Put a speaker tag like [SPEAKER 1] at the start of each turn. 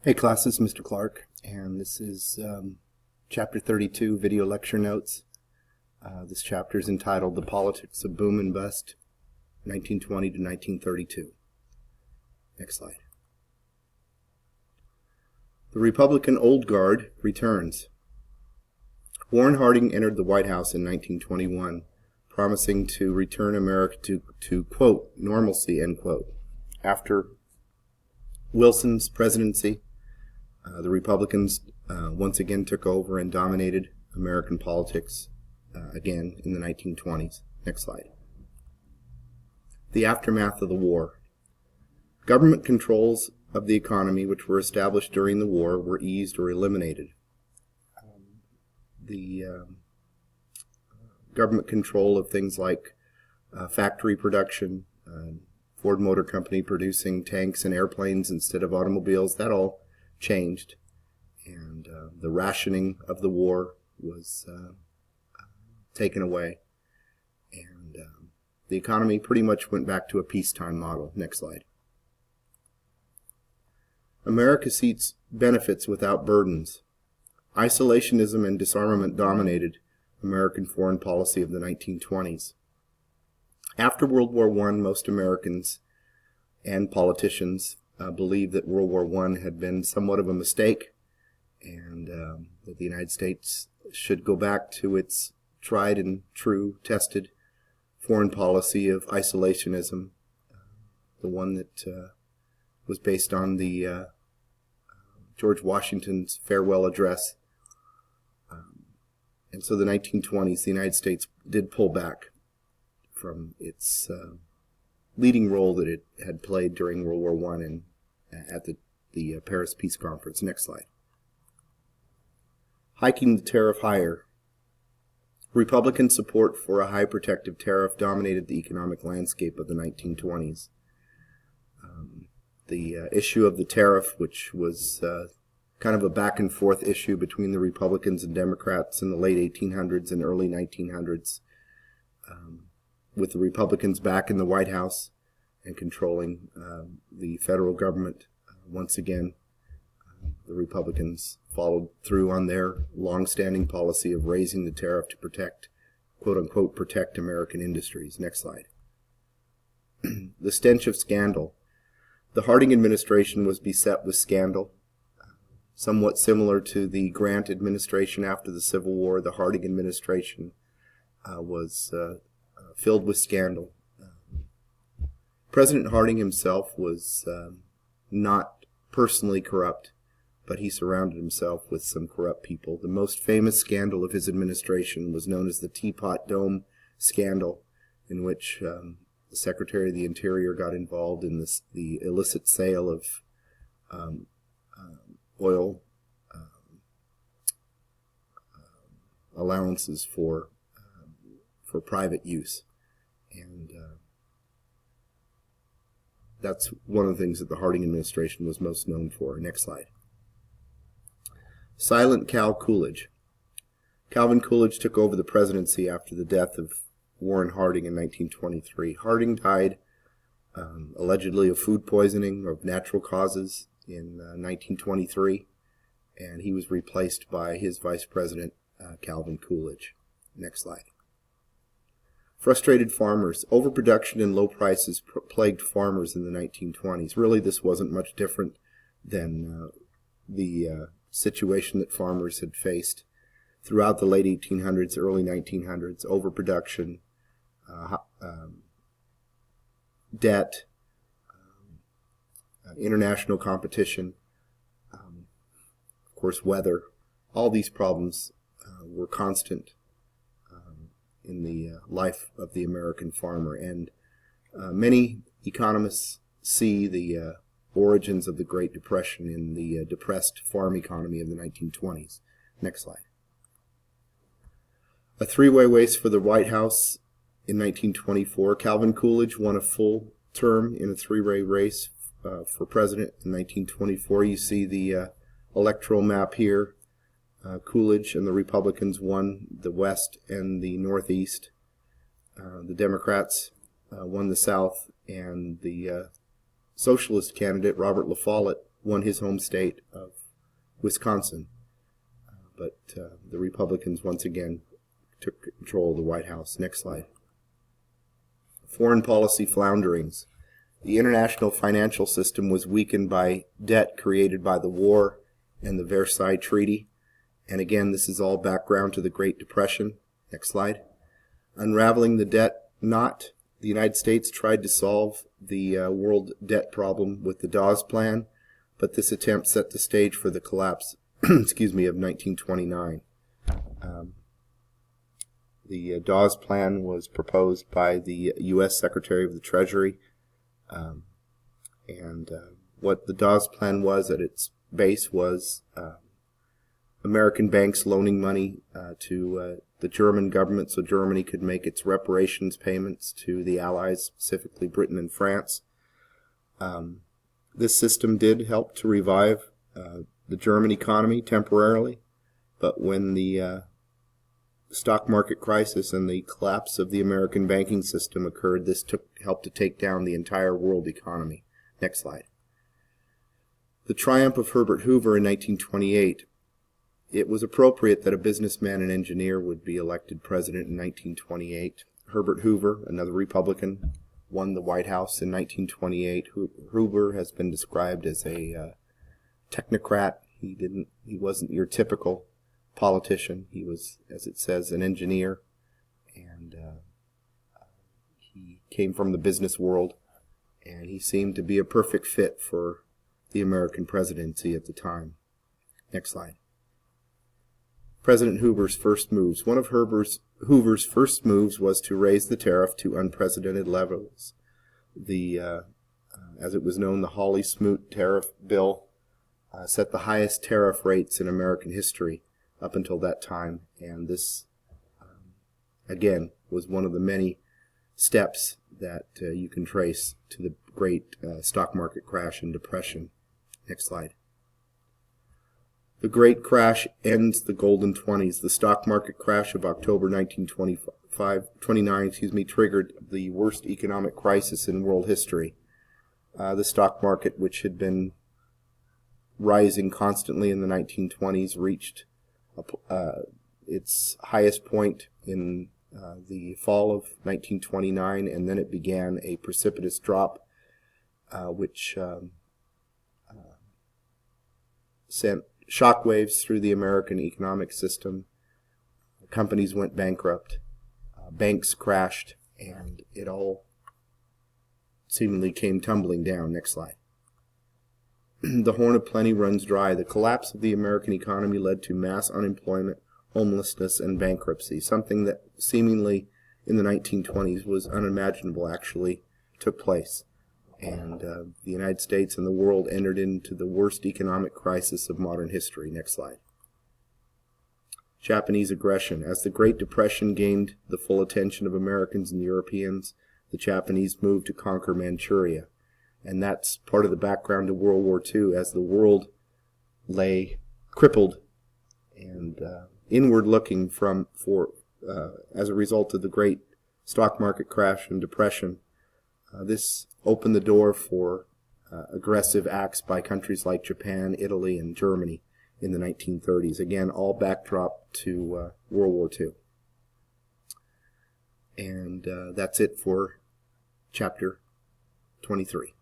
[SPEAKER 1] Hey class, this is Mr. Clark, and this is Chapter 32, Video Lecture Notes. This chapter is entitled The Politics of Boom and Bust, 1920 to 1932. Next slide. The Republican Old Guard returns. Warren Harding entered the White House in 1921, promising to return America to quote, normalcy, end quote. After Wilson's presidency, the Republicans once again took over and dominated American politics again in the 1920s. Next slide. The aftermath of the war. Government controls of the economy which were established during the war were eased or eliminated. The government control of things like factory production, Ford Motor Company producing tanks and airplanes instead of automobiles, that all changed, and the rationing of the war was taken away, and the economy pretty much went back to a peacetime model. Next slide. America seeks benefits without burdens. Isolationism and disarmament dominated American foreign policy of the 1920s. After World War I, most Americans and politicians believed that World War I had been somewhat of a mistake, and that the United States should go back to its tried and true, tested foreign policy of isolationism, the one that was based on the George Washington's farewell address. And so the 1920s, the United States did pull back from its leading role that it had played during World War I and at the Paris Peace Conference. Next slide. Hiking the tariff higher. Republican support for a high protective tariff dominated the economic landscape of the 1920s. The issue of the tariff, which was kind of a back and forth issue between the Republicans and Democrats in the late 1800s and early 1900s, with the Republicans back in the White House and controlling the federal government. Once again, the Republicans followed through on their long-standing policy of raising the tariff to protect, quote-unquote, protect American industries. Next slide. The stench of scandal. The Harding administration was beset with scandal. Somewhat similar to the Grant administration after the Civil War, the Harding administration was filled with scandal. President Harding himself was not personally corrupt, but he surrounded himself with some corrupt people. The most famous scandal of his administration was known as the Teapot Dome scandal, in which the Secretary of the Interior got involved in the illicit sale of oil allowances for private use, and that's one of the things that the Harding administration was most known for. Next slide. Silent Cal Coolidge. Calvin Coolidge took over the presidency after the death of Warren Harding in 1923. Harding died allegedly of food poisoning of natural causes in 1923, and he was replaced by his vice president, Calvin Coolidge. Next slide. Frustrated farmers. Overproduction and low prices plagued farmers in the 1920s. Really, this wasn't much different than the situation that farmers had faced throughout the late 1800s, early 1900s. Overproduction, debt, international competition, of course weather. All these problems were constant in the life of the American farmer, and many economists see the origins of the Great Depression in the depressed farm economy of the 1920s. Next slide. A three-way race for the White House in 1924. Calvin Coolidge won a full term in a three-way race for president in 1924. You see the electoral map here. Coolidge and the Republicans won the West and the Northeast. The Democrats won the South, and the socialist candidate, Robert La Follette, won his home state of Wisconsin. But the Republicans once again took control of the White House. Next slide. Foreign policy flounderings. The international financial system was weakened by debt created by the war and the Versailles Treaty. And again, this is all background to the Great Depression. Next slide. Unraveling the debt knot, the United States tried to solve the world debt problem with the Dawes Plan, but this attempt set the stage for the collapse of 1929. The Dawes Plan was proposed by the U.S. Secretary of the Treasury, what the Dawes Plan was at its base was American banks loaning money to the German government so Germany could make its reparations payments to the Allies, specifically Britain and France. This system did help to revive the German economy temporarily, but when the stock market crisis and the collapse of the American banking system occurred, this helped to take down the entire world economy. Next slide. The triumph of Herbert Hoover in 1928. It was appropriate that a businessman and engineer would be elected president in 1928. Herbert Hoover, another Republican, won the White House in 1928. Hoover has been described as a technocrat. He wasn't your typical politician. He was, as it says, an engineer, and he came from the business world, and he seemed to be a perfect fit for the American presidency at the time. Next slide. President Hoover's first moves. One of Hoover's first moves was to raise the tariff to unprecedented levels. As it was known, the Hawley-Smoot tariff bill set the highest tariff rates in American history up until that time, and this, again, was one of the many steps that you can trace to the great stock market crash and depression. Next slide. The Great Crash ends the Golden 20s. The stock market crash of October 1929 triggered the worst economic crisis in world history. The stock market, which had been rising constantly in the 1920s, reached its highest point in the fall of 1929, and then it began a precipitous drop, which sent shockwaves through the American economic system. Companies went bankrupt, banks crashed, and it all seemingly came tumbling down. Next slide. The horn of plenty runs dry. The collapse of the American economy led to mass unemployment, homelessness, and bankruptcy. Something that seemingly in the 1920s was unimaginable actually took place. And the United States and the world entered into the worst economic crisis of modern history. Next slide. Japanese aggression. As the Great Depression gained the full attention of Americans and Europeans, the Japanese moved to conquer Manchuria. And that's part of the background to World War II, as the world lay crippled and inward looking as a result of the great stock market crash and depression. This opened the door for aggressive acts by countries like Japan, Italy, and Germany in the 1930s. Again, all backdrop to World War II. And that's it for chapter 23.